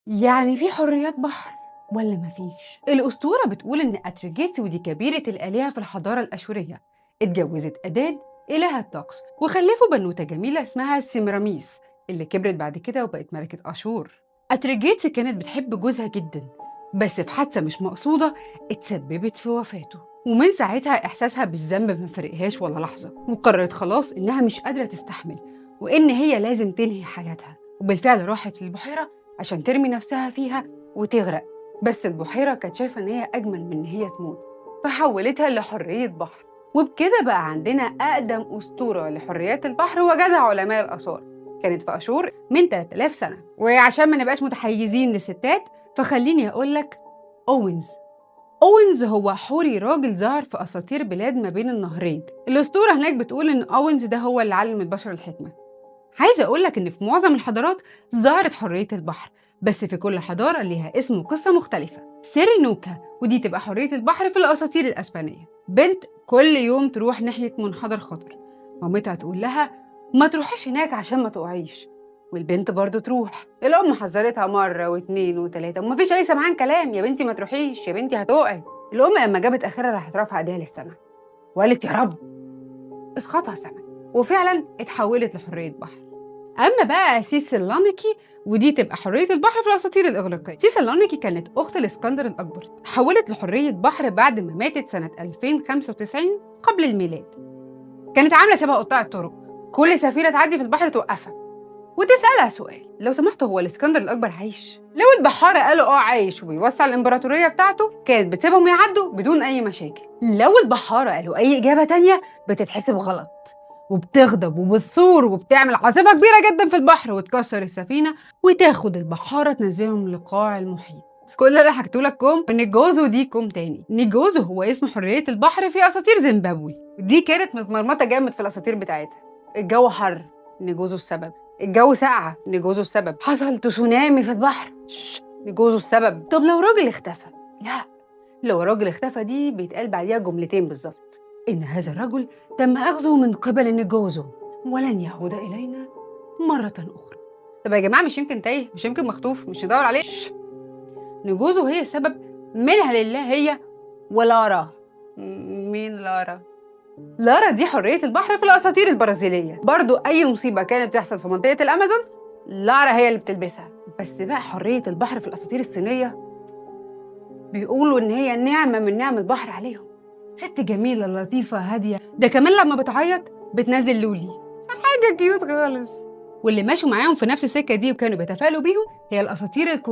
يعني في حريات بحر ولا مفيش؟ الأسطورة بتقول إن أتريجيتس ودي كبيرة الآلهة في الحضارة الأشورية اتجوزت أداد إله الطقس وخلفوا بنوتة جميلة اسمها سيمراميس اللي كبرت بعد كده وبقت ملكة أشور. أتريجيتس كانت بتحب جوزها جدا، بس في حادثة مش مقصودة اتسببت في وفاته، ومن ساعتها إحساسها بالذنب ما فرقهاش ولا لحظة، وقررت خلاص إنها مش قادرة تستحمل وإن هي لازم تنهي حياتها، وبالفعل راحت للبحيرة عشان ترمي نفسها فيها وتغرق. بس البحيرة كانت شايفة إن هي أجمل من إن هي تموت، فحولتها لحرية بحر. وبكده بقى عندنا أقدم أسطورة لحريات البحر وجدها علماء الآثار، كانت في أشور من 3000 سنة. وعشان ما نبقاش متحيزين للستات فخليني أقولك أوينز هو حوري راجل ظهر في أساطير بلاد ما بين النهرين. الأسطورة هناك بتقول إن أوينز ده هو اللي علم البشر الحكمة. عايزة أقولك إن في معظم الحضارات ظهرت حرية البحر، بس في كل حضارة ليها اسم وقصة مختلفة. سيرينوكا ودي تبقى حرية البحر في الأساطير الأسبانية، بنت كل يوم تروح ناحية منحدر خطر، مامتها تقول لها ما تروحيش هناك عشان ما تقعيش، والبنت برضو تروح. الأم حذرتها مرة واتنين وتلاتة ومفيش أي سمعان كلام، يا بنتي ما تروحيش، يا بنتي هتقعي. الأم لما جابت آخرها راحت رافعة إيديها للسما وقالت يا رب اسقطها سما، وفعلا اتحولت لحرية بحر. أما بقى سيسلانيكي ودي تبقى حرية البحر في الأساطير الإغريقية. سيسلانيكي كانت أخت الإسكندر الأكبر، حولت لحرية بحر بعد ما ماتت سنة 2095 قبل الميلاد. كانت عاملة شبه قطاع الطرق، كل سفينة تعدي في البحر توقفها وتسألها سؤال، لو سمحت هو الإسكندر الأكبر عايش؟ لو البحارة قالوا عايش وبيوسع الإمبراطورية بتاعته كانت بتسيبهم يعدوا بدون أي مشاكل. لو البحارة قالوا أي إجابة تانية بتتحسب غلط، وبتغضب وبتثور وبتعمل عاصفة كبيرة جدا في البحر وتكسر السفينة وتاخد البحارة تنزلهم لقاع المحيط. كل اللي حكيتهولك كوم، نيجوزو دي كوم تاني. نيجوزو هو اسم حرية البحر في أساطير زيمبابوي، دي كانت متمرمطة جامد في الأساطير بتاعتها. الجو حر، نيجوزو السبب. الجو ساقعة، نيجوزو السبب. حصل تسونامي في البحر، نيجوزو السبب. طب لو راجل اختفى؟ لا، لو راجل اختفى دي بيتقال بعديها جملتين بالظبط، إن هذا الرجل تم أخذه من قبل نيجوزو ولن يعود إلينا مرة أخرى. طب يا جماعة مش يمكن تايه، مش يمكن مخطوف، مش ندور عليه؟ نيجوزو هي السبب، منها لله هي ولارا. مين لارا؟ لارا دي حرية البحر في الأساطير البرازيلية، برضو أي مصيبة كانت بتحصل في منطقة الأمازون لارا هي اللي بتلبسها. بس بقى حرية البحر في الأساطير الصينية بيقولوا إن هي نعمة من نعم البحر عليهم، ست جميلة لطيفة هادية، ده كمان لما بتعيط بتنزل لولي، حاجة كيوت خالص. واللي ماشوا معاهم في نفس السكة دي وكانوا بيتفائلوا بيهم هي الأساطير الكورية.